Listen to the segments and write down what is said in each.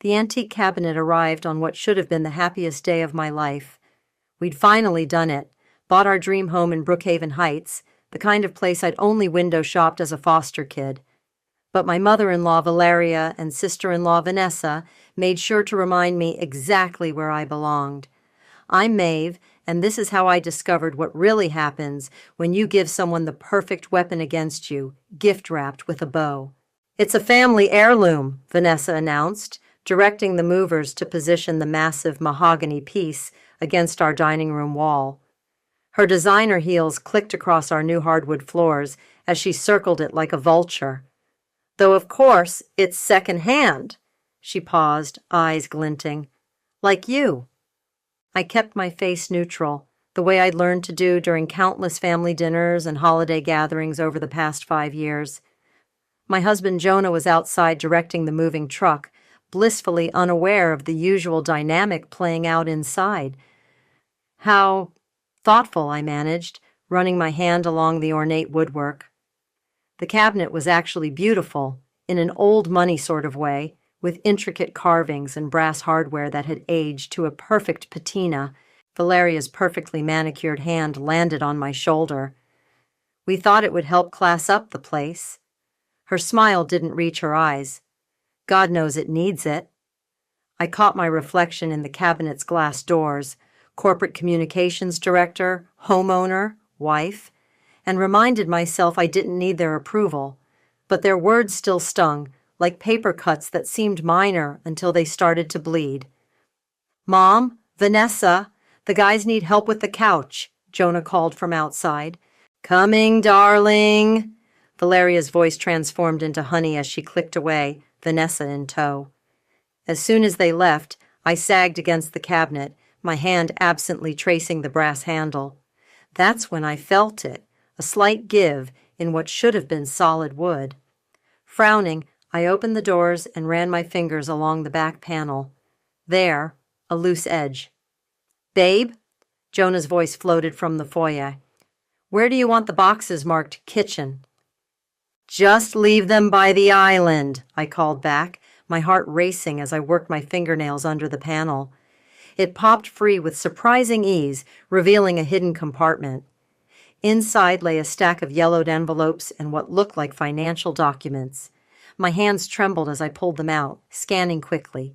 The antique cabinet arrived on what should have been the happiest day of my life. We'd finally done it, bought our dream home in Brookhaven Heights, the kind of place I'd only window shopped as a foster kid. But my mother-in-law Valeria and sister-in-law Vanessa made sure to remind me exactly where I belonged. I'm Maeve, and this is how I discovered what really happens when you give someone the perfect weapon against you, gift-wrapped with a bow. "It's a family heirloom," Vanessa announced, directing the movers to position the massive mahogany piece against our dining room wall. Her designer heels clicked across our new hardwood floors as she circled it like a vulture. "Though, of course, it's secondhand." She paused, eyes glinting. "Like you." I kept my face neutral, the way I'd learned to do during countless family dinners and holiday gatherings over the past 5 years. My husband Jonah was outside directing the moving truck, blissfully unaware of the usual dynamic playing out inside. "How thoughtful," I managed, running my hand along the ornate woodwork. The cabinet was actually beautiful, in an old money sort of way, with intricate carvings and brass hardware that had aged to a perfect patina. Valeria's perfectly manicured hand landed on my shoulder. "We thought it would help class up the place." Her smile didn't reach her eyes. "God knows it needs it." I caught my reflection in the cabinet's glass doors, corporate communications director, homeowner, wife, and reminded myself I didn't need their approval. But their words still stung, like paper cuts that seemed minor until they started to bleed. "Mom, Vanessa, the guys need help with the couch," Jonah called from outside. "Coming, darling." Valeria's voice transformed into honey as she clicked away, Vanessa in tow. As soon as they left, I sagged against the cabinet, my hand absently tracing the brass handle. That's when I felt it, a slight give in what should have been solid wood. Frowning, I opened the doors and ran my fingers along the back panel. There, a loose edge. "Babe?" Jonah's voice floated from the foyer. "Where do you want the boxes marked kitchen?" "Just leave them by the island," I called back, my heart racing as I worked my fingernails under the panel. It popped free with surprising ease, revealing a hidden compartment. Inside lay a stack of yellowed envelopes and what looked like financial documents. My hands trembled as I pulled them out, scanning quickly.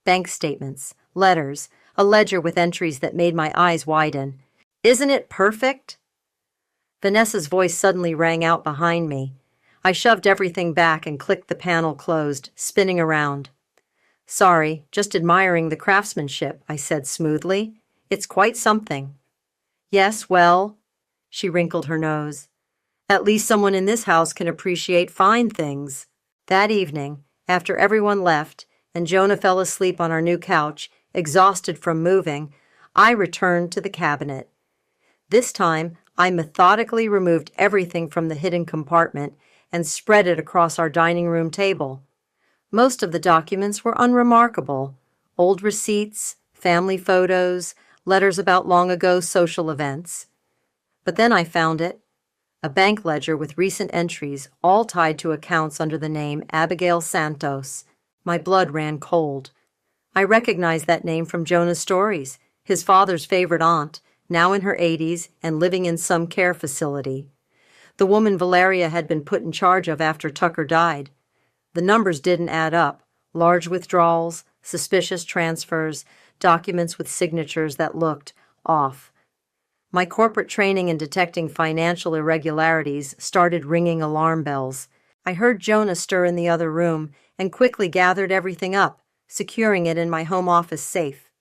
Bank statements, letters, a ledger with entries that made my eyes widen. "Isn't it perfect?" Vanessa's voice suddenly rang out behind me. I shoved everything back and clicked the panel closed, spinning around. "Sorry, just admiring the craftsmanship," I said smoothly. "It's quite something." "Yes, well," she wrinkled her nose. "At least someone in this house can appreciate fine things." That evening, after everyone left and Jonah fell asleep on our new couch, exhausted from moving, I returned to the cabinet. This time, I methodically removed everything from the hidden compartment and spread it across our dining room table. Most of the documents were unremarkable. Old receipts, family photos, letters about long-ago social events. But then I found it. A bank ledger with recent entries, all tied to accounts under the name Abigail Santos. My blood ran cold. I recognized that name from Jonah's stories, his father's favorite aunt, now in her 80s and living in some care facility. The woman Valeria had been put in charge of after Tucker died. The numbers didn't add up. Large withdrawals, suspicious transfers, documents with signatures that looked off. My corporate training in detecting financial irregularities started ringing alarm bells. I heard Jonah stir in the other room and quickly gathered everything up, securing it in my home office safe.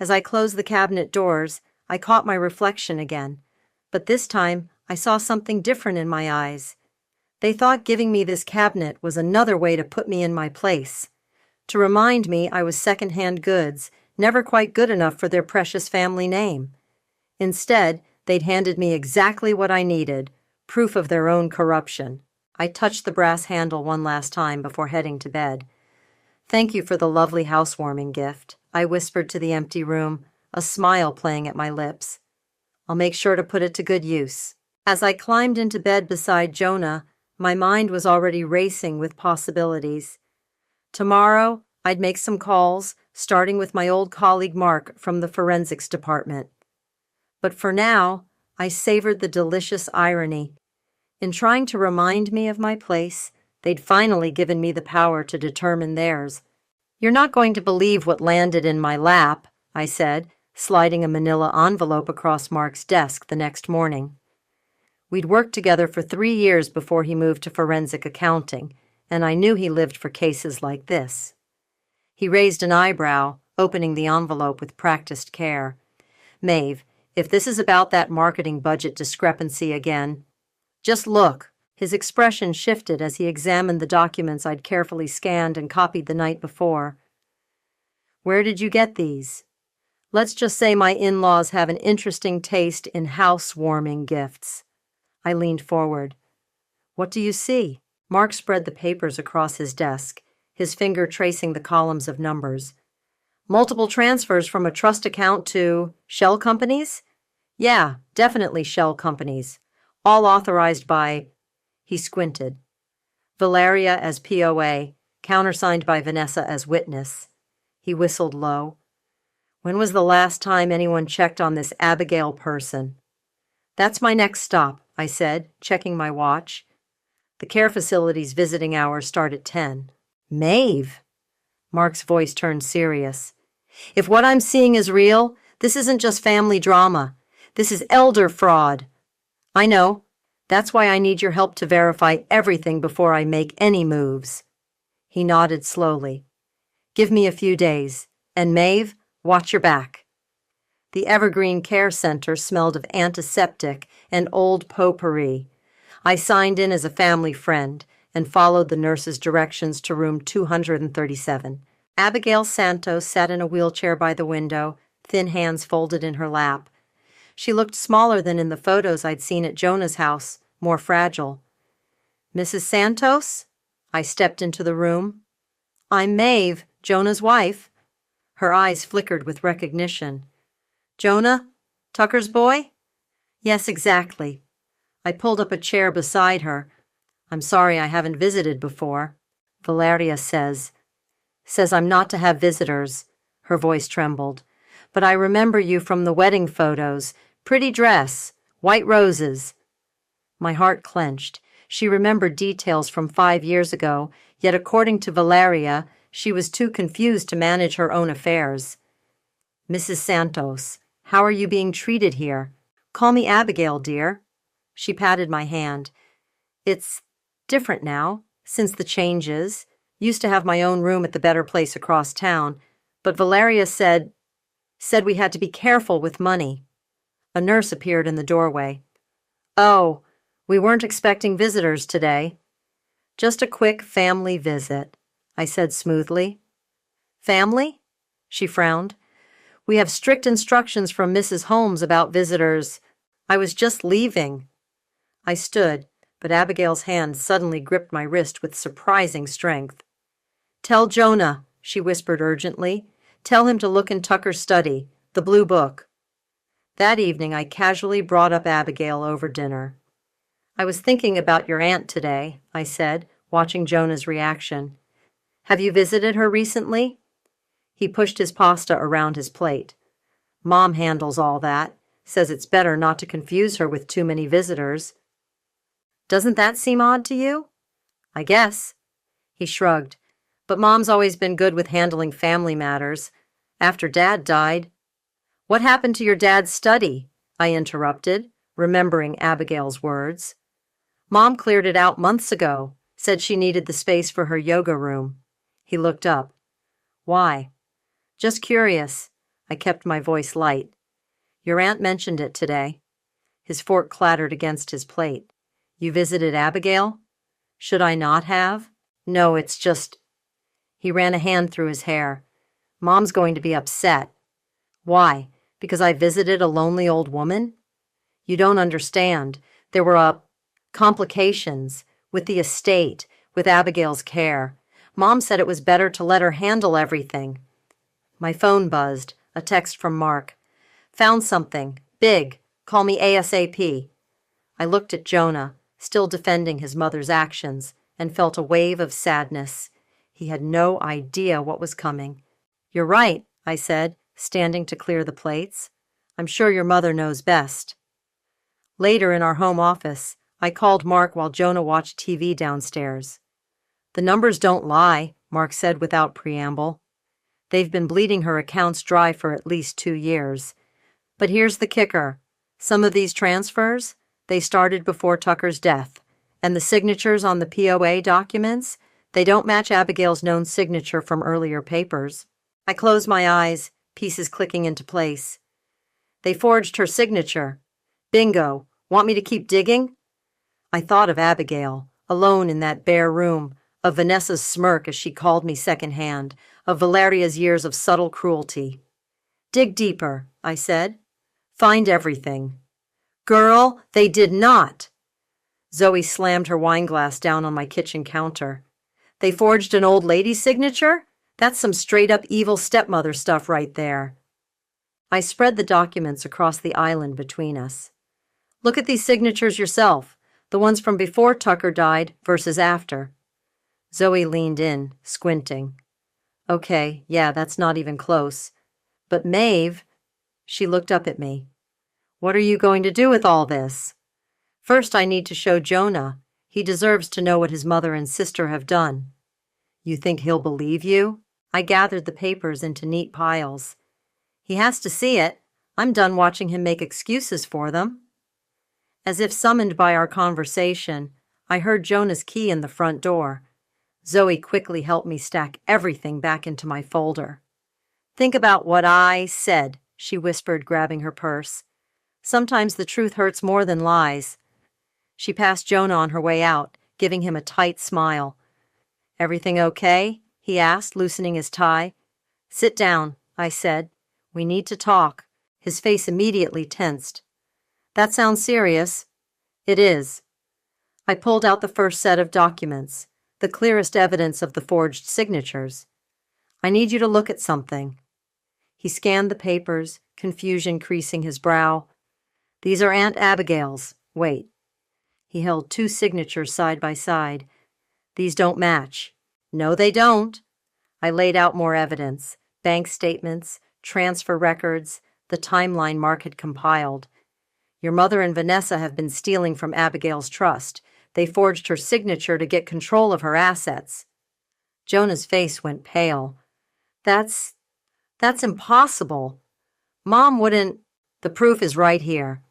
As I closed the cabinet doors, I caught my reflection again, but this time I saw something different in my eyes. They thought giving me this cabinet was another way to put me in my place, to remind me I was secondhand goods, never quite good enough for their precious family name. Instead, they'd handed me exactly what I needed, proof of their own corruption. I touched the brass handle one last time before heading to bed. "Thank you for the lovely housewarming gift," I whispered to the empty room, a smile playing at my lips. "I'll make sure to put it to good use." As I climbed into bed beside Jonah, my mind was already racing with possibilities. Tomorrow, I'd make some calls, starting with my old colleague Mark from the forensics department. But for now, I savored the delicious irony. In trying to remind me of my place, they'd finally given me the power to determine theirs. "You're not going to believe what landed in my lap," I said, sliding a manila envelope across Mark's desk the next morning. We'd worked together for 3 years before he moved to forensic accounting, and I knew he lived for cases like this. He raised an eyebrow, opening the envelope with practiced care. "Maeve, if this is about that marketing budget discrepancy again, just look." His expression shifted as he examined the documents I'd carefully scanned and copied the night before. "Where did you get these?" "Let's just say my in-laws have an interesting taste in housewarming gifts." I leaned forward. "What do you see?" Mark spread the papers across his desk, his finger tracing the columns of numbers. "Multiple transfers from a trust account to shell companies?" "Yeah, definitely shell companies. All authorized by—" He squinted. "Valeria as POA, countersigned by Vanessa as witness." He whistled low. "When was the last time anyone checked on this Abigail person?" "That's my next stop," I said, checking my watch. The care facility's visiting hours start at 10. "Maeve!" Mark's voice turned serious. "If what I'm seeing is real, this isn't just family drama. This is elder fraud." "I know. That's why I need your help to verify everything before I make any moves." He nodded slowly. "Give me a few days. And Maeve, watch your back." The Evergreen Care Center smelled of antiseptic and old potpourri. I signed in as a family friend and followed the nurse's directions to room 237. Abigail Santos sat in a wheelchair by the window, thin hands folded in her lap. She looked smaller than in the photos I'd seen at Jonah's house, more fragile. "Mrs. Santos?" I stepped into the room. "I'm Maeve, Jonah's wife." Her eyes flickered with recognition. "Jonah? Tucker's boy?" "Yes, exactly." I pulled up a chair beside her. "I'm sorry I haven't visited before." "Valeria says I'm not to have visitors." Her voice trembled. "But I remember you from the wedding photos. Pretty dress, white roses." My heart clenched. She remembered details from 5 years ago, yet according to Valeria, she was too confused to manage her own affairs. "Mrs. Santos, how are you being treated here? Call me Abigail, dear." She patted my hand. "It's different now, since the changes. Used to have my own room at the better place across town, but Valeria said we had to be careful with money." A nurse appeared in the doorway. "Oh, we weren't expecting visitors today." "Just a quick family visit," I said smoothly. "Family?" She frowned. "We have strict instructions from Mrs. Holmes about visitors. I was just leaving." I stood, but Abigail's hand suddenly gripped my wrist with surprising strength. "Tell Jonah," she whispered urgently. "Tell him to look in Tucker's study, the blue book." That evening, I casually brought up Abigail over dinner. "I was thinking about your aunt today," I said, watching Jonah's reaction. "Have you visited her recently?" He pushed his pasta around his plate. "Mom handles all that, says it's better not to confuse her with too many visitors." "Doesn't that seem odd to you?" "I guess." He shrugged. "But Mom's always been good with handling family matters. After Dad died—" "What happened to your dad's study?" I interrupted, remembering Abigail's words. "Mom cleared it out months ago, said she needed the space for her yoga room." He looked up. "Why?" "Just curious." I kept my voice light. "Your aunt mentioned it today." His fork clattered against his plate. "You visited Abigail?" "Should I not have?" "No, it's just—" He ran a hand through his hair. "Mom's going to be upset." "Why? Because I visited a lonely old woman?" "You don't understand. There were complications with the estate, with Abigail's care. Mom said it was better to let her handle everything." My phone buzzed, a text from Mark. "Found something. Big. Call me ASAP." I looked at Jonah, still defending his mother's actions, and felt a wave of sadness. He had no idea what was coming. "You're right," I said, standing to clear the plates. "I'm sure your mother knows best." Later in our home office, I called Mark while Jonah watched TV downstairs. "The numbers don't lie," Mark said without preamble. "They've been bleeding her accounts dry for at least 2 years. But here's the kicker. Some of these transfers, they started before Tucker's death. And the signatures on the POA documents, they don't match Abigail's known signature from earlier papers." I closed my eyes, pieces clicking into place. "They forged her signature. Bingo. Want me to keep digging?" I thought of Abigail, alone in that bare room, of Vanessa's smirk as she called me secondhand, of Valeria's years of subtle cruelty. "Dig deeper," I said. "Find everything." "Girl, they did not!" Zoe slammed her wineglass down on my kitchen counter. "They forged an old lady's signature? That's some straight-up evil stepmother stuff right there." I spread the documents across the island between us. "Look at these signatures yourself, the ones from before Tucker died versus after." Zoe leaned in, squinting. "Okay, yeah, that's not even close. But Maeve," she looked up at me. "What are you going to do with all this?" "First, I need to show Jonah. He deserves to know what his mother and sister have done." "You think he'll believe you?" I gathered the papers into neat piles. "He has to see it. I'm done watching him make excuses for them." As if summoned by our conversation, I heard Jonah's key in the front door. Zoe quickly helped me stack everything back into my folder. "Think about what I said," she whispered, grabbing her purse. "Sometimes the truth hurts more than lies." She passed Jonah on her way out, giving him a tight smile. "Everything okay?" he asked, loosening his tie. "Sit down," I said. "We need to talk." His face immediately tensed. "That sounds serious." "It is." I pulled out the first set of documents, the clearest evidence of the forged signatures. "I need you to look at something." He scanned the papers, confusion creasing his brow. "These are Aunt Abigail's. Wait." He held 2 signatures side by side. "These don't match." "No, they don't." I laid out more evidence, bank statements, transfer records, the timeline Mark had compiled. "Your mother and Vanessa have been stealing from Abigail's trust. They forged her signature to get control of her assets." Jonah's face went pale. That's impossible. Mom wouldn't." "The proof is right here."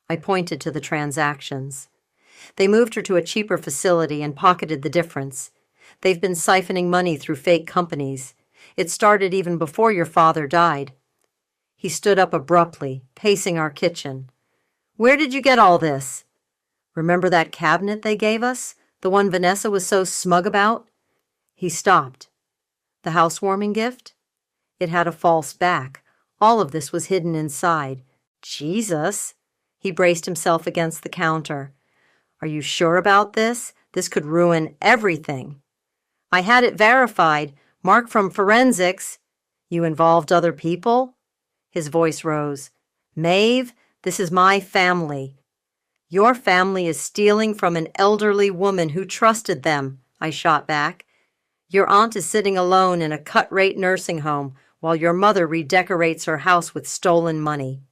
I pointed to the transactions. "They moved her to a cheaper facility and pocketed the difference. They've been siphoning money through fake companies. It started even before your father died." He stood up abruptly, pacing our kitchen. "Where did you get all this?" "Remember that cabinet they gave us? The one Vanessa was so smug about?" He stopped. "The housewarming gift?" It had a false back. All of this was hidden inside. "Jesus!" He braced himself against the counter. "Are you sure about this? This could ruin everything." "I had it verified. Mark from forensics." "You involved other people?" His voice rose. "Maeve, this is my family." "Your family is stealing from an elderly woman who trusted them," I shot back. "Your aunt is sitting alone in a cut-rate nursing home while your mother redecorates her house with stolen money."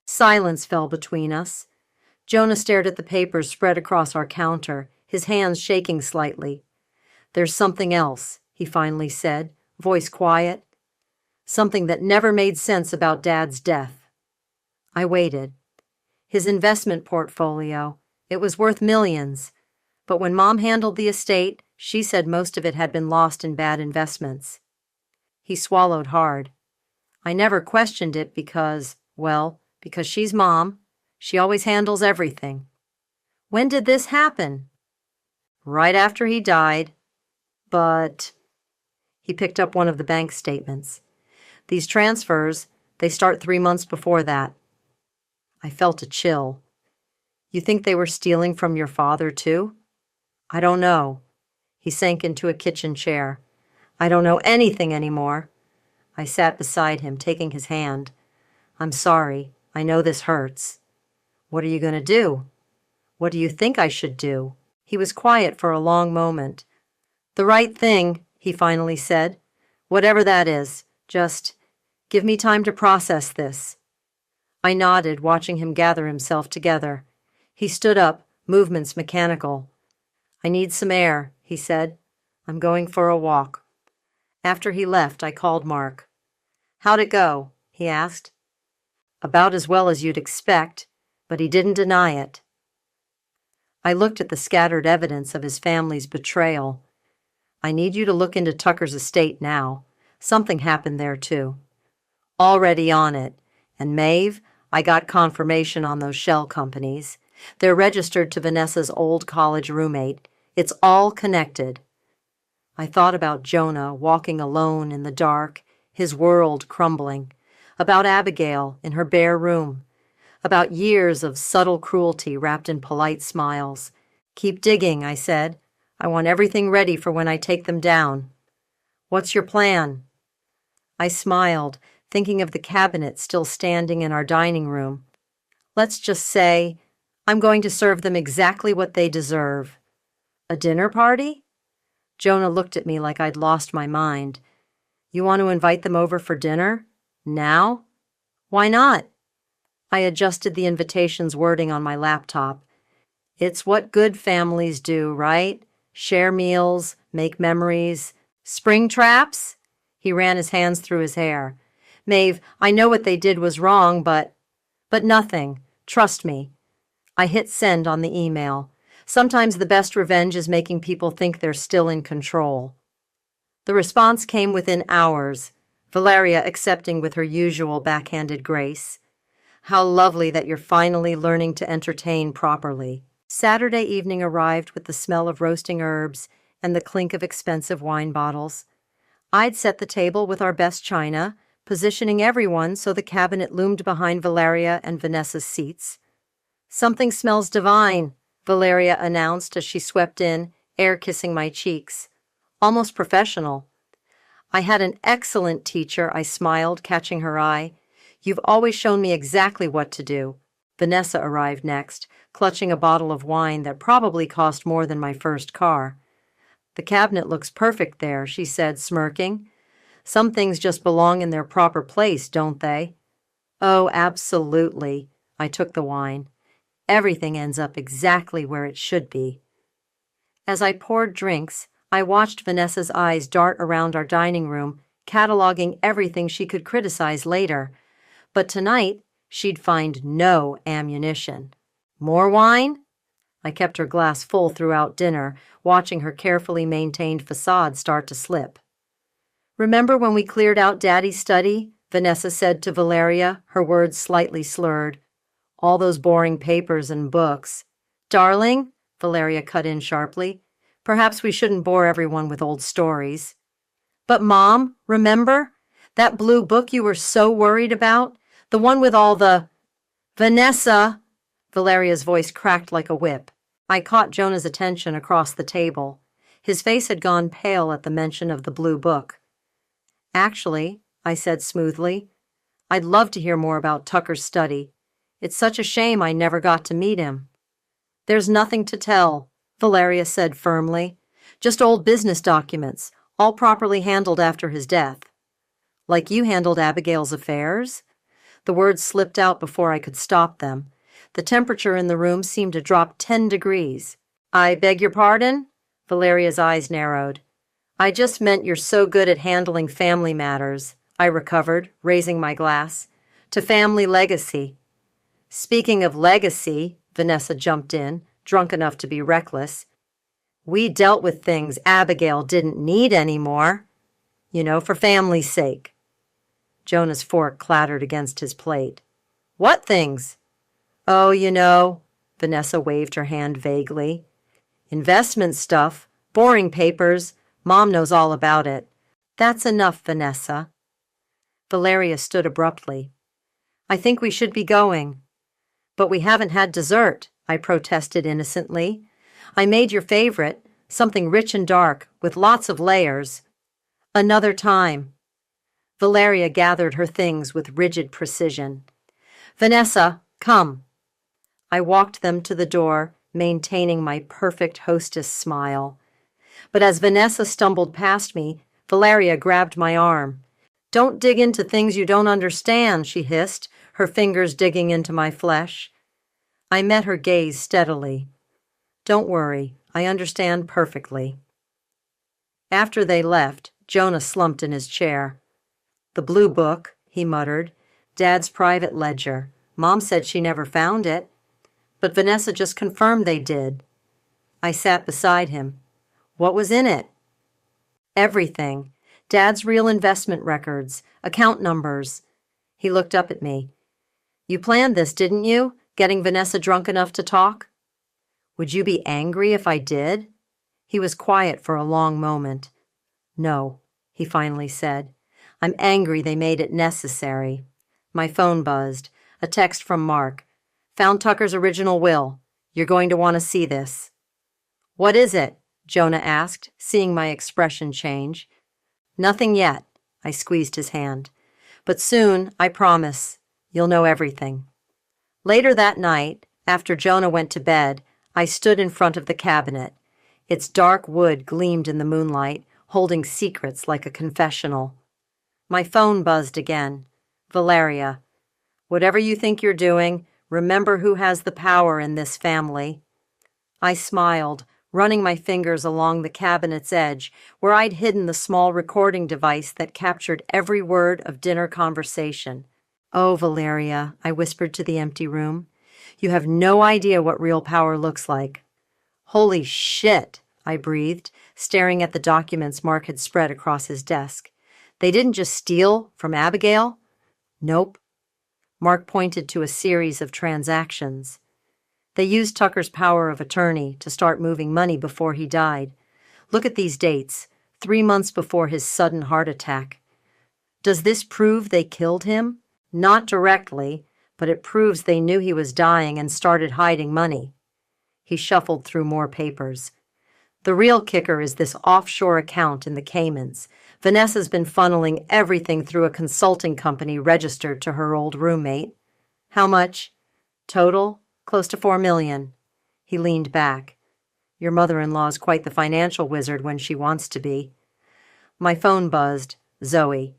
Silence fell between us. Jonah stared at the papers spread across our counter, his hands shaking slightly. "There's something else," he finally said, voice quiet. "Something that never made sense about Dad's death." I waited. His investment portfolio, it was worth millions. But when Mom handled the estate, she said most of it had been lost in bad investments. He swallowed hard. "I never questioned it because she's Mom. She always handles everything." "When did this happen?" "Right after he died." "But—" He picked up one of the bank statements. "These transfers, they start 3 months before that." I felt a chill. "You think they were stealing from your father, too?" "I don't know." He sank into a kitchen chair. "I don't know anything anymore." I sat beside him, taking his hand. "I'm sorry. I know this hurts." "What are you going to do?" "What do you think I should do?" He was quiet for a long moment. The right thing, he finally said. Whatever that is, just give me time to process this. I nodded, watching him gather himself together. He stood up, movements mechanical. I need some air, he said. I'm going for a walk. After he left, I called Mark. How'd it go? He asked. About as well as you'd expect, but he didn't deny it. I looked at the scattered evidence of his family's betrayal. I need you to look into Tucker's estate now. Something happened there, too. Already on it. And Maeve, I got confirmation on those shell companies. They're registered to Vanessa's old college roommate. It's all connected. I thought about Jonah walking alone in the dark, his world crumbling. About Abigail in her bare room. About years of subtle cruelty wrapped in polite smiles. Keep digging, I said. I want everything ready for when I take them down. What's your plan? I smiled, thinking of the cabinet still standing in our dining room. Let's just say I'm going to serve them exactly what they deserve. A dinner party? Jonah looked at me like I'd lost my mind. You want to invite them over for dinner? Now? Why not? I adjusted the invitation's wording on my laptop. It's what good families do, right? Share meals, make memories. Spring traps? He ran his hands through his hair. Maeve, I know what they did was wrong, but nothing. Trust me. I hit send on the email. Sometimes the best revenge is making people think they're still in control. The response came within hours, Valeria accepting with her usual backhanded grace. How lovely that you're finally learning to entertain properly. Saturday evening arrived with the smell of roasting herbs and the clink of expensive wine bottles. I'd set the table with our best china, positioning everyone so the cabinet loomed behind Valeria and Vanessa's seats. Something smells divine, Valeria announced as she swept in, air-kissing my cheeks. Almost professional. I had an excellent teacher, I smiled, catching her eye. You've always shown me exactly what to do. Vanessa arrived next, clutching a bottle of wine that probably cost more than my first car. The cabinet looks perfect there, she said, smirking. Some things just belong in their proper place, don't they? Oh, absolutely. I took the wine. Everything ends up exactly where it should be. As I poured drinks, I watched Vanessa's eyes dart around our dining room, cataloging everything she could criticize later. But tonight, she'd find no ammunition. More wine? I kept her glass full throughout dinner, watching her carefully maintained facade start to slip. Remember when we cleared out Daddy's study? Vanessa said to Valeria, her words slightly slurred. All those boring papers and books. Darling, Valeria cut in sharply, perhaps we shouldn't bore everyone with old stories. But Mom, remember? That blue book you were so worried about? The one with all the... Vanessa! Valeria's voice cracked like a whip. I caught Jonah's attention across the table. His face had gone pale at the mention of the blue book. Actually, I said smoothly, I'd love to hear more about Tucker's study. It's such a shame I never got to meet him. There's nothing to tell, Valeria said firmly. Just old business documents, all properly handled after his death. Like you handled Abigail's affairs? The words slipped out before I could stop them. The temperature in the room seemed to drop 10 degrees. I beg your pardon? Valeria's eyes narrowed. I just meant you're so good at handling family matters, I recovered, raising my glass. To family legacy. Speaking of legacy, Vanessa jumped in, drunk enough to be reckless. We dealt with things Abigail didn't need anymore. You know, for family's sake. Jonah's fork clattered against his plate. What things? Oh, you know, Vanessa waved her hand vaguely. Investment stuff, boring papers. Mom knows all about it. That's enough, Vanessa. Valeria stood abruptly. I think we should be going. But we haven't had dessert, I protested innocently. I made your favorite, something rich and dark, with lots of layers. Another time. Valeria gathered her things with rigid precision. Vanessa, come. I walked them to the door, maintaining my perfect hostess smile. But as Vanessa stumbled past me, Valeria grabbed my arm. "Don't dig into things you don't understand," she hissed, her fingers digging into my flesh. I met her gaze steadily. "Don't worry, I understand perfectly." After they left, Jonah slumped in his chair. "The blue book," he muttered. "Dad's private ledger. Mom said she never found it. But Vanessa just confirmed they did." I sat beside him. "What was in it?" "Everything. Dad's real investment records, account numbers." He looked up at me. "You planned this, didn't you? Getting Vanessa drunk enough to talk?" "Would you be angry if I did?" He was quiet for a long moment. "No," he finally said. "I'm angry they made it necessary." My phone buzzed. A text from Mark. "Found Tucker's original will. You're going to want to see this." "What is it?" Jonah asked, seeing my expression change. "Nothing yet." I squeezed his hand. "But soon, I promise, you'll know everything." Later that night, after Jonah went to bed, I stood in front of the cabinet. Its dark wood gleamed in the moonlight, holding secrets like a confessional. My phone buzzed again. "Valeria, whatever you think you're doing, remember who has the power in this family." I smiled, running my fingers along the cabinet's edge where I'd hidden the small recording device that captured every word of dinner conversation. "Oh, Valeria," I whispered to the empty room, "you have no idea what real power looks like." "Holy shit," I breathed, staring at the documents Mark had spread across his desk. "They didn't just steal from Abigail?" "Nope." Mark pointed to a series of transactions. "They used Tucker's power of attorney to start moving money before he died. Look at these dates, 3 months before his sudden heart attack. Does this prove they killed him? Not directly, but it proves they knew he was dying and started hiding money." He shuffled through more papers. "The real kicker is this offshore account in the Caymans. Vanessa's been funneling everything through a consulting company registered to her old roommate." "How much?" "Total, close to $4 million. He leaned back. "Your mother-in-law's quite the financial wizard when she wants to be." My phone buzzed. "Zoe,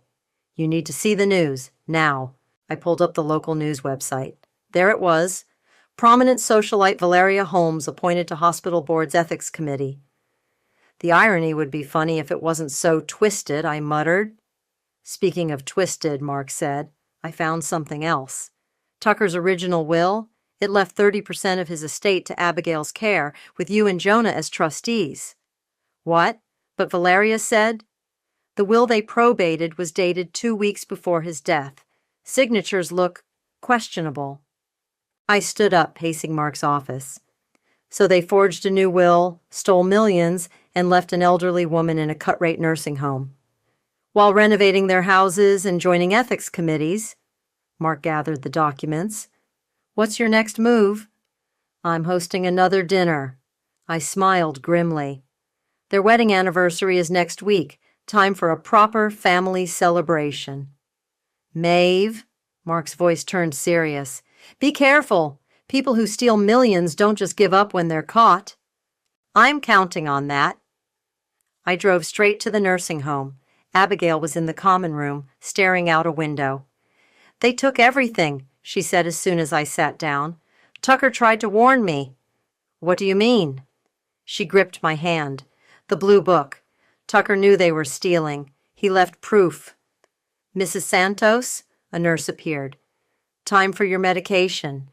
you need to see the news, now." I pulled up the local news website. There it was. "Prominent socialite Valeria Holmes appointed to hospital board's ethics committee." "The irony would be funny if it wasn't so twisted," I muttered. "Speaking of twisted," Mark said, "I found something else. Tucker's original will, it left 30% of his estate to Abigail's care, with you and Jonah as trustees." "What?" But Valeria said. "The will they probated was dated 2 weeks before his death. Signatures look questionable." I stood up, pacing Mark's office. "So they forged a new will, stole millions, and left an elderly woman in a cut-rate nursing home, while renovating their houses and joining ethics committees." Mark gathered the documents. "What's your next move?" "I'm hosting another dinner." I smiled grimly. "Their wedding anniversary is next week. Time for a proper family celebration." "Maeve," Mark's voice turned serious, "be careful. People who steal millions don't just give up when they're caught." "I'm counting on that." I drove straight to the nursing home. Abigail was in the common room, staring out a window. "They took everything," she said as soon as I sat down. "Tucker tried to warn me." "What do you mean?" She gripped my hand. "The blue book. Tucker knew they were stealing. He left proof." "Mrs. Santos?" A nurse appeared. "Time for your medication."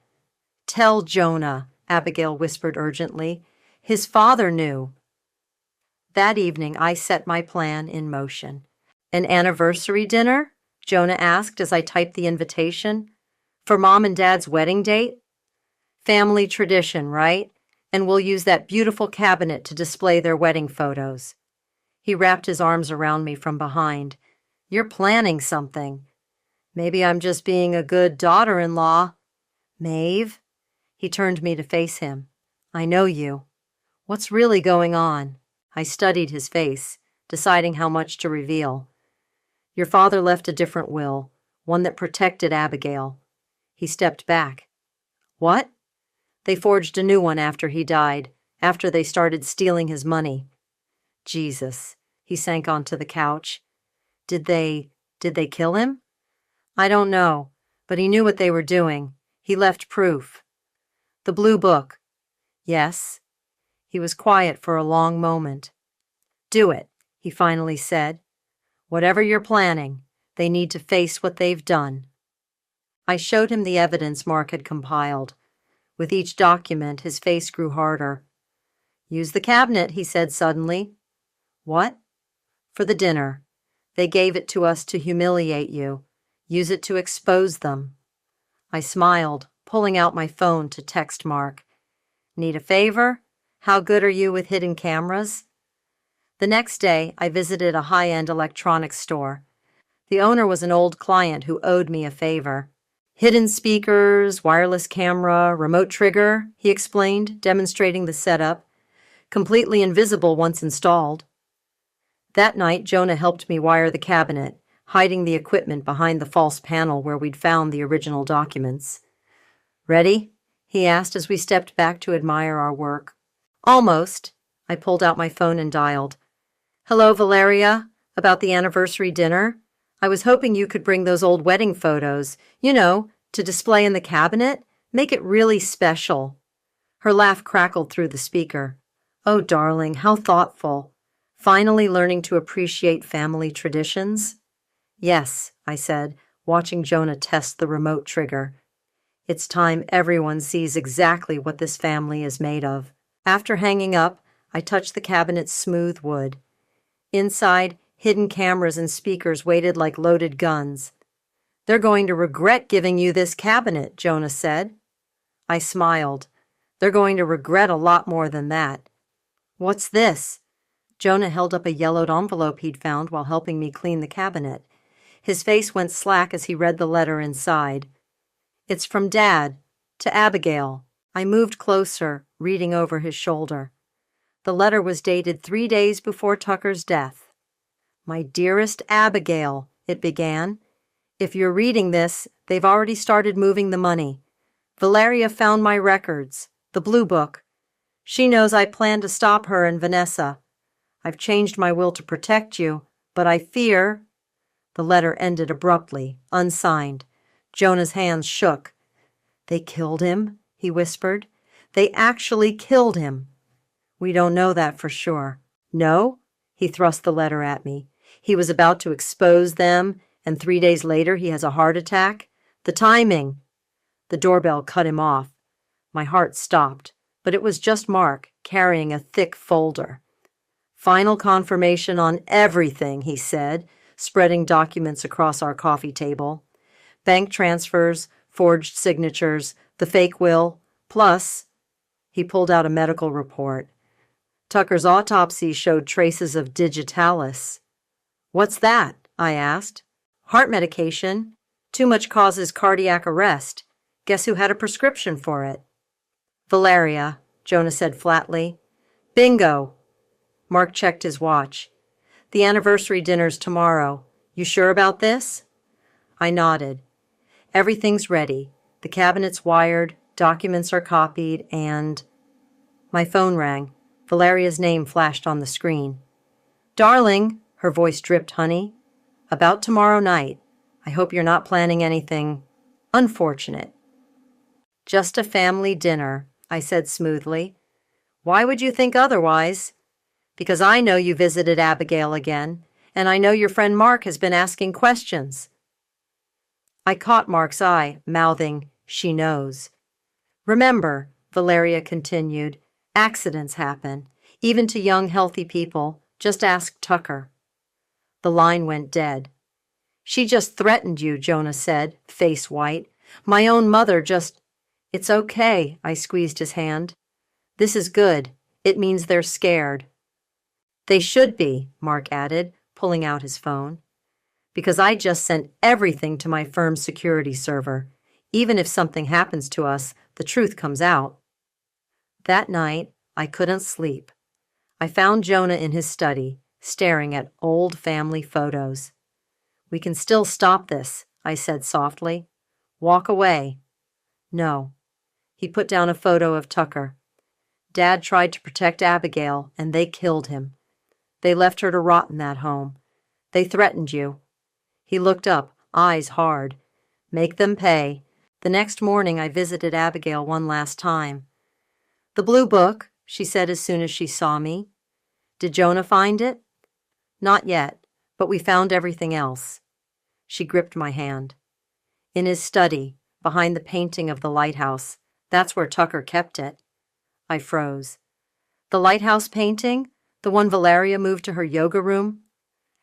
"Tell Jonah," Abigail whispered urgently. "His father knew." That evening, I set my plan in motion. "An anniversary dinner?" Jonah asked as I typed the invitation. "For Mom and Dad's wedding date?" "Family tradition, right? And we'll use that beautiful cabinet to display their wedding photos." He wrapped his arms around me from behind. "You're planning something." "Maybe I'm just being a good daughter-in-law." "Maeve?" He turned me to face him. "I know you. What's really going on?" I studied his face, deciding how much to reveal. "Your father left a different will, one that protected Abigail." He stepped back. "What?" "They forged a new one after he died, after they started stealing his money." Jesus. He sank onto the couch. Did they kill him? I don't know, but he knew what they were doing. He left proof. The blue book. Yes. He was quiet for a long moment. Do it, he finally said. Whatever you're planning, they need to face what they've done. I showed him the evidence Mark had compiled. With each document, his face grew harder. Use the cabinet, he said suddenly. What? For the dinner. They gave it to us to humiliate you. Use it to expose them. I smiled, pulling out my phone to text Mark. Need a favor? How good are you with hidden cameras? The next day, I visited a high-end electronics store. The owner was an old client who owed me a favor. Hidden speakers, wireless camera, remote trigger, he explained, demonstrating the setup. Completely invisible once installed. That night, Jonah helped me wire the cabinet, hiding the equipment behind the false panel where we'd found the original documents. Ready? He asked as we stepped back to admire our work. Almost. I pulled out my phone and dialed. Hello, Valeria. About the anniversary dinner? I was hoping you could bring those old wedding photos, to display in the cabinet. Make it really special. Her laugh crackled through the speaker. Oh, darling, how thoughtful. Finally learning to appreciate family traditions? Yes, I said, watching Jonah test the remote trigger. It's time everyone sees exactly what this family is made of. After hanging up, I touched the cabinet's smooth wood. Inside, hidden cameras and speakers waited like loaded guns. They're going to regret giving you this cabinet, Jonah said. I smiled. They're going to regret a lot more than that. What's this? Jonah held up a yellowed envelope he'd found while helping me clean the cabinet. His face went slack as he read the letter inside. It's from Dad, to Abigail. I moved closer, reading over his shoulder. The letter was dated 3 days before Tucker's death. My dearest Abigail, it began. If you're reading this, they've already started moving the money. Valeria found my records, the blue book. She knows I plan to stop her and Vanessa. I've changed my will to protect you, but I fear... The letter ended abruptly, unsigned. Jonah's hands shook. They killed him, he whispered. They actually killed him. We don't know that for sure. No? He thrust the letter at me. He was about to expose them, and 3 days later he has a heart attack? The timing! The doorbell cut him off. My heart stopped, but it was just Mark, carrying a thick folder. Final confirmation on everything, he said, spreading documents across our coffee table. Bank transfers, forged signatures, the fake will, plus... He pulled out a medical report. Tucker's autopsy showed traces of digitalis. What's that? I asked. Heart medication. Too much causes cardiac arrest. Guess who had a prescription for it? Valeria, Jonah said flatly. Bingo. Mark checked his watch. The anniversary dinner's tomorrow. You sure about this? I nodded. Everything's ready. The cabinet's wired, documents are copied, and... My phone rang. Valeria's name flashed on the screen. Darling, her voice dripped honey. About tomorrow night. I hope you're not planning anything unfortunate. Just a family dinner, I said smoothly. Why would you think otherwise? Because I know you visited Abigail again, and I know your friend Mark has been asking questions. I caught Mark's eye, mouthing, she knows. Remember, Valeria continued, accidents happen, even to young, healthy people. Just ask Tucker. The line went dead. She just threatened you, Jonah said, face white. My own mother just... It's okay, I squeezed his hand. This is good. It means they're scared. They should be, Mark added, pulling out his phone. Because I just sent everything to my firm's security server. Even if something happens to us, the truth comes out. That night, I couldn't sleep. I found Jonah in his study, staring at old family photos. We can still stop this, I said softly. Walk away. No. He put down a photo of Tucker. Dad tried to protect Abigail, and they killed him. They left her to rot in that home. They threatened you." He looked up, eyes hard. "Make them pay." The next morning I visited Abigail one last time. "The blue book," she said as soon as she saw me. "Did Jonah find it?" "Not yet, but we found everything else." She gripped my hand. "In his study, behind the painting of the lighthouse. That's where Tucker kept it." I froze. "The lighthouse painting? The one Valeria moved to her yoga room?"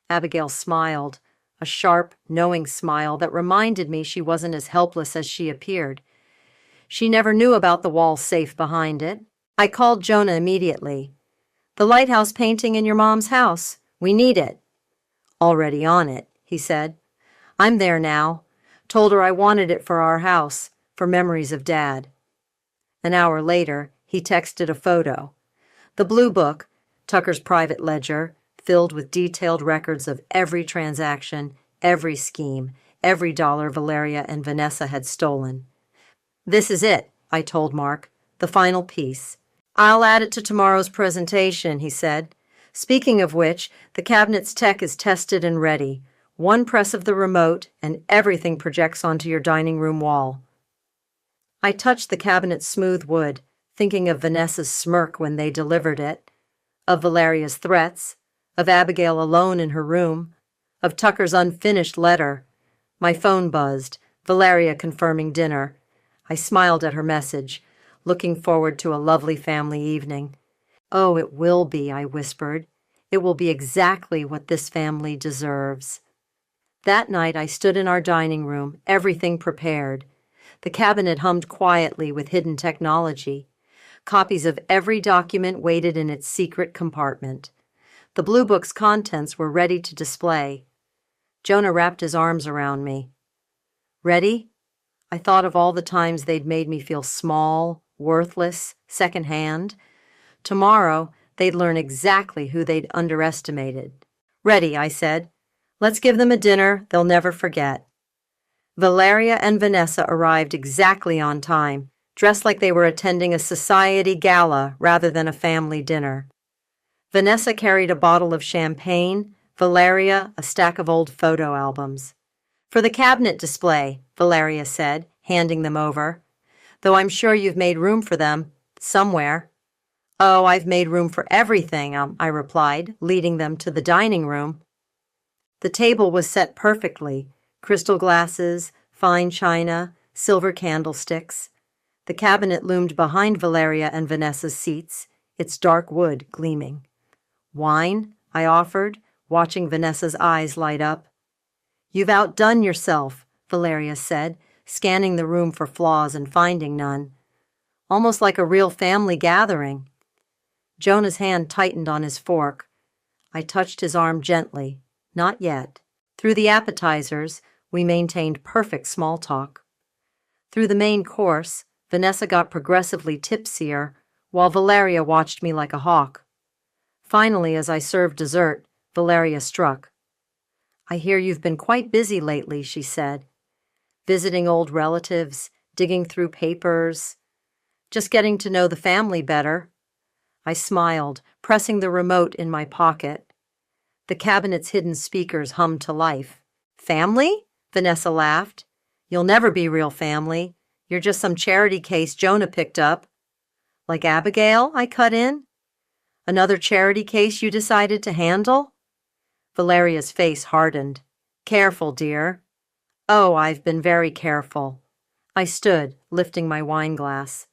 Abigail smiled, a sharp, knowing smile that reminded me she wasn't as helpless as she appeared. She never knew about the wall safe behind it. I called Jonah immediately. "The lighthouse painting in your mom's house. We need it." "Already on it," he said. "I'm there now. Told her I wanted it for our house, for memories of Dad." An hour later, he texted a photo. The blue book, Tucker's private ledger, filled with detailed records of every transaction, every scheme, every dollar Valeria and Vanessa had stolen. "This is it," I told Mark, "the final piece. I'll add it to tomorrow's presentation," he said. "Speaking of which, the cabinet's tech is tested and ready. One press of the remote, and everything projects onto your dining room wall." I touched the cabinet's smooth wood, thinking of Vanessa's smirk when they delivered it, of Valeria's threats, of Abigail alone in her room, of Tucker's unfinished letter. My phone buzzed, Valeria confirming dinner. I smiled at her message, looking forward to a lovely family evening. "Oh, it will be," I whispered. "It will be exactly what this family deserves." That night I stood in our dining room, everything prepared. The cabinet hummed quietly with hidden technology. Copies of every document waited in its secret compartment. The blue book's contents were ready to display. Jonah wrapped his arms around me. "Ready?" I thought of all the times they'd made me feel small, worthless, secondhand. Tomorrow, they'd learn exactly who they'd underestimated. "Ready," I said. "Let's give them a dinner they'll never forget." Valeria and Vanessa arrived exactly on time, dressed like they were attending a society gala rather than a family dinner. Vanessa carried a bottle of champagne, Valeria a stack of old photo albums. "For the cabinet display," Valeria said, handing them over. "Though I'm sure you've made room for them, somewhere." "Oh, I've made room for everything," I replied, leading them to the dining room. The table was set perfectly, crystal glasses, fine china, silver candlesticks. The cabinet loomed behind Valeria and Vanessa's seats, its dark wood gleaming. "Wine?" I offered, watching Vanessa's eyes light up. "You've outdone yourself," Valeria said, scanning the room for flaws and finding none. "Almost like a real family gathering." Jonah's hand tightened on his fork. I touched his arm gently. Not yet. Through the appetizers, we maintained perfect small talk. Through the main course, Vanessa got progressively tipsier, while Valeria watched me like a hawk. Finally, as I served dessert, Valeria struck. "I hear you've been quite busy lately," she said. "Visiting old relatives, digging through papers, just getting to know the family better." I smiled, pressing the remote in my pocket. The cabinet's hidden speakers hummed to life. "Family?" Vanessa laughed. "You'll never be real family. You're just some charity case Jonah picked up." "Like Abigail?" I cut in. "Another charity case you decided to handle?" Valeria's face hardened. "Careful, dear." "Oh, I've been very careful." I stood, lifting my wine glass.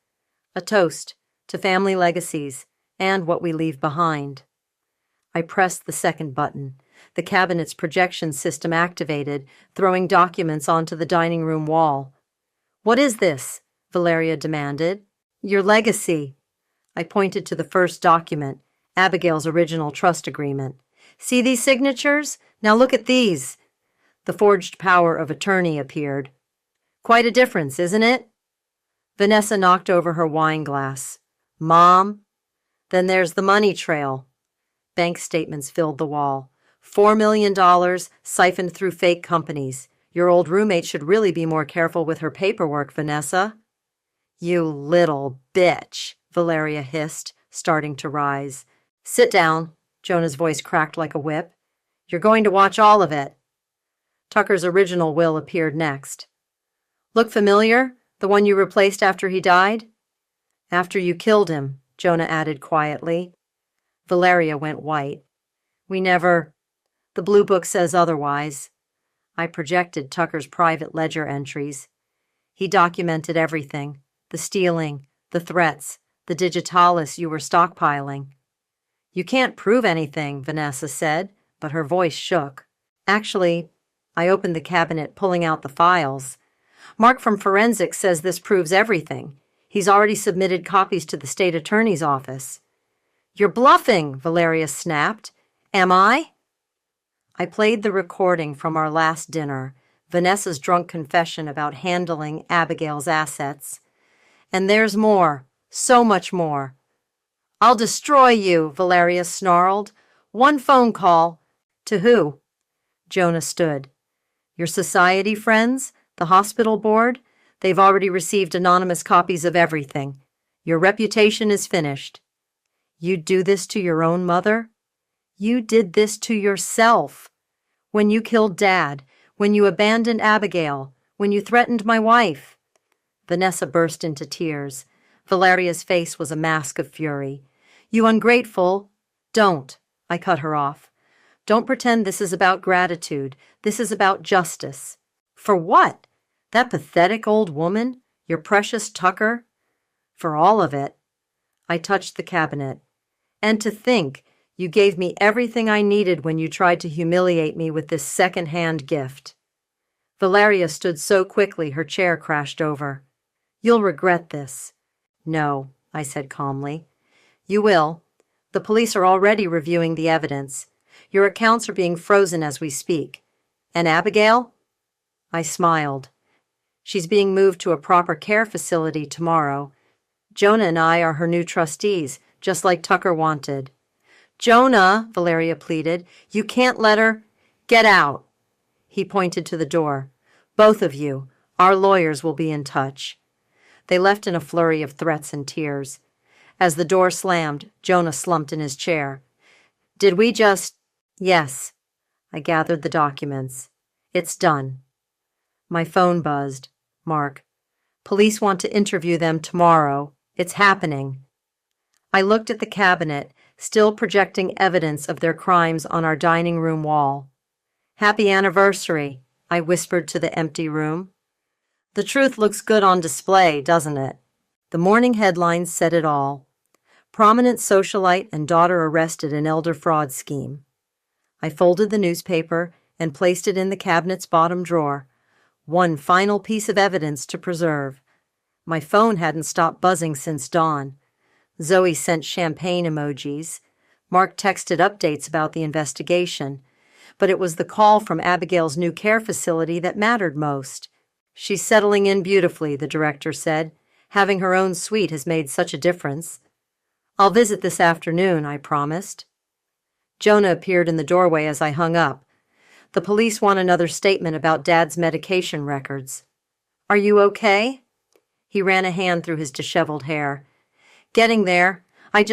A toast to family legacies and what we leave behind. I pressed the second button. The cabinet's projection system activated, throwing documents onto the dining room wall. "What is this?" Valeria demanded. "Your legacy." I pointed to the first document, Abigail's original trust agreement. "See these signatures? Now look at these." The forged power of attorney appeared. "Quite a difference, isn't it?" Vanessa knocked over her wine glass. "Mom?" "Then there's the money trail." Bank statements filled the wall. $4 million siphoned through fake companies. Your old roommate should really be more careful with her paperwork, Vanessa. "You little bitch," Valeria hissed, starting to rise. "Sit down," Jonah's voice cracked like a whip. "You're going to watch all of it." Tucker's original will appeared next. "Look familiar? The one you replaced after he died?" "After you killed him," Jonah added quietly. Valeria went white. "We never. The Blue Book says otherwise." I projected Tucker's private ledger entries. He documented everything: the stealing, the threats, the digitalis you were stockpiling. "You can't prove anything," Vanessa said, but her voice shook. "Actually," I opened the cabinet, pulling out the files. "Mark from Forensics says this proves everything. He's already submitted copies to the state attorney's office." "You're bluffing," Valeria snapped. "Am I?" I played the recording from our last dinner, Vanessa's drunk confession about handling Abigail's assets. "And there's more, so much more." "I'll destroy you," Valeria snarled. "One phone call." "To who?" Jonah stood. "Your society friends? The hospital board? They've already received anonymous copies of everything. Your reputation is finished." "You'd do this to your own mother?" "You did this to yourself. When you killed Dad, when you abandoned Abigail, when you threatened my wife." Vanessa burst into tears. Valeria's face was a mask of fury. "You ungrateful—" "Don't," I cut her off. "Don't pretend this is about gratitude. This is about justice." "For what? That pathetic old woman? Your precious Tucker?" "For all of it." I touched the cabinet. "And to think you gave me everything I needed when you tried to humiliate me with this second-hand gift." Valeria stood so quickly her chair crashed over. "You'll regret this." "No," I said calmly. "You will. The police are already reviewing the evidence. Your accounts are being frozen as we speak. And Abigail?" I smiled. "She's being moved to a proper care facility tomorrow. Jonah and I are her new trustees, just like Tucker wanted." "Jonah," Valeria pleaded, "you can't let her—" "Get out." He pointed to the door. "Both of you. Our lawyers will be in touch." They left in a flurry of threats and tears. As the door slammed, Jonah slumped in his chair. "Did we just—" "Yes." I gathered the documents. "It's done." My phone buzzed. "Mark, police want to interview them tomorrow. It's happening." I looked at the cabinet, still projecting evidence of their crimes on our dining room wall. "Happy anniversary," I whispered to the empty room. The truth looks good on display, doesn't it? The morning headlines said it all. Prominent socialite and daughter arrested in elder fraud scheme. I folded the newspaper and placed it in the cabinet's bottom drawer. One final piece of evidence to preserve. My phone hadn't stopped buzzing since dawn. Zoe sent champagne emojis. Mark texted updates about the investigation. But it was the call from Abigail's new care facility that mattered most. "She's settling in beautifully," the director said. "Having her own suite has made such a difference." "I'll visit this afternoon," I promised. Jonah appeared in the doorway as I hung up. "The police want another statement about Dad's medication records." "Are you okay?" He ran a hand through his disheveled hair. "Getting there. I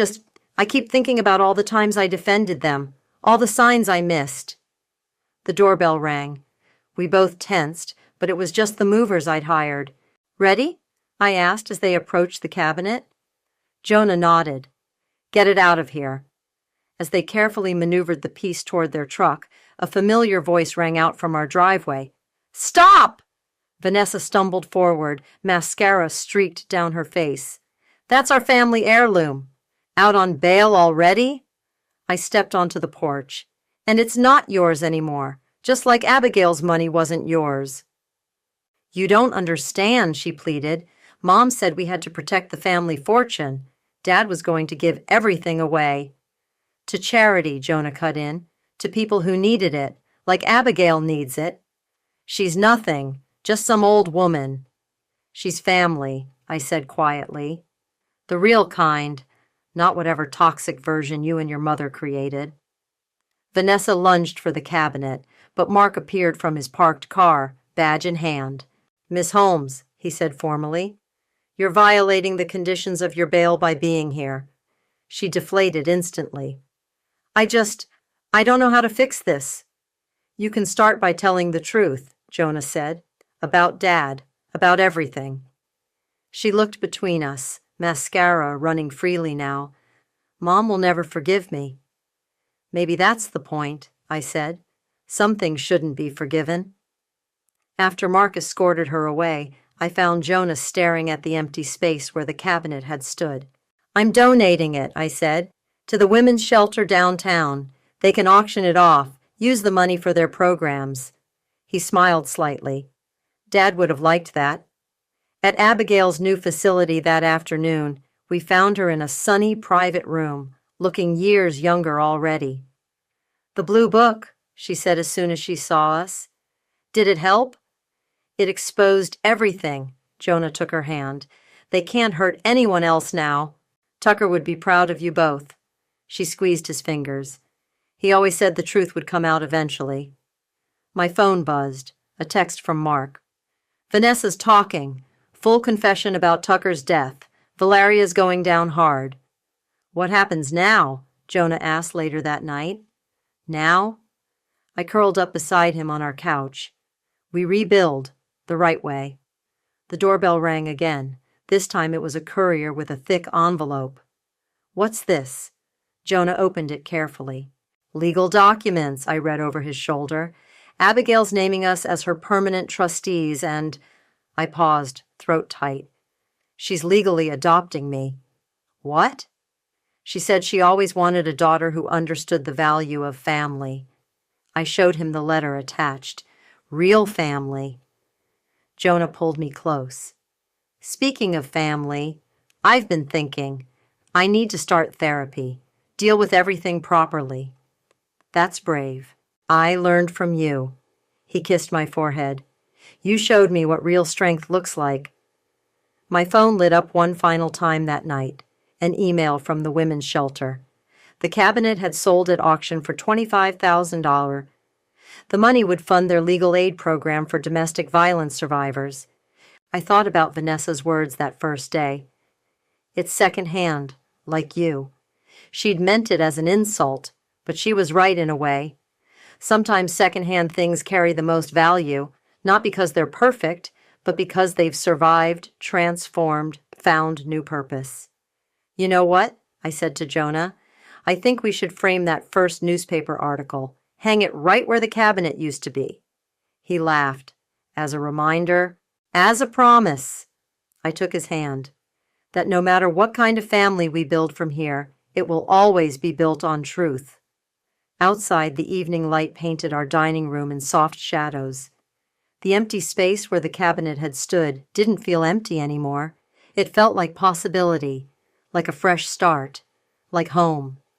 keep thinking about all the times I defended them, all the signs I missed." The doorbell rang. We both tensed, but it was just the movers I'd hired. "Ready?" I asked as they approached the cabinet. Jonah nodded. "Get it out of here." As they carefully maneuvered the piece toward their truck, a familiar voice rang out from our driveway. "Stop!" Vanessa stumbled forward, mascara streaked down her face. "That's our family heirloom." "Out on bail already?" I stepped onto the porch. "And it's not yours anymore, just like Abigail's money wasn't yours." "You don't understand," she pleaded. "Mom said we had to protect the family fortune. Dad was going to give everything away." "To charity," Jonah cut in. "To people who needed it, like Abigail needs it." "She's nothing, just some old woman." "She's family," I said quietly. "The real kind, not whatever toxic version you and your mother created." Vanessa lunged for the cabinet, but Mark appeared from his parked car, badge in hand. "Miss Holmes," he said formally, "you're violating the conditions of your bail by being here." She deflated instantly. I just, I don't know how to fix this. You can start by telling the truth, Jonah said, about Dad, about everything. She looked between us, mascara running freely now. Mom will never forgive me. Maybe that's the point, I said. Some things shouldn't be forgiven. After Mark escorted her away, I found Jonah staring at the empty space where the cabinet had stood. I'm donating it, I said, to the women's shelter downtown. They can auction it off, use the money for their programs. He smiled slightly. Dad would have liked that. At Abigail's new facility that afternoon, we found her in a sunny private room, looking years younger already. The blue book, she said as soon as she saw us. Did it help? It exposed everything. Jonah took her hand. They can't hurt anyone else now. Tucker would be proud of you both. She squeezed his fingers. He always said the truth would come out eventually. My phone buzzed. A text from Mark. Vanessa's talking. Full confession about Tucker's death. Valeria's going down hard. What happens now? Jonah asked later that night. Now? I curled up beside him on our couch. We rebuild, the right way. The doorbell rang again. This time it was a courier with a thick envelope. What's this? Jonah opened it carefully. Legal documents, I read over his shoulder. Abigail's naming us as her permanent trustees and... I paused, throat tight. She's legally adopting me. What? She said she always wanted a daughter who understood the value of family. I showed him the letter attached. Real family. Jonah pulled me close. Speaking of family, I've been thinking. I need to start therapy. Deal with everything properly. That's brave. I learned from you. He kissed my forehead. You showed me what real strength looks like. My phone lit up one final time that night. An email from the women's shelter. The cabinet had sold at auction for $25,000. The money would fund their legal aid program for domestic violence survivors. I thought about Vanessa's words that first day. It's secondhand, like you. She'd meant it as an insult, but she was right in a way. Sometimes secondhand things carry the most value, not because they're perfect, but because they've survived, transformed, found new purpose. You know what? I said to Jonah. I think we should frame that first newspaper article. Hang it right where the cabinet used to be. He laughed. As a reminder, as a promise. I took his hand. That no matter what kind of family we build from here, it will always be built on truth. Outside, the evening light painted our dining room in soft shadows. The empty space where the cabinet had stood didn't feel empty anymore. It felt like possibility, like a fresh start, like home.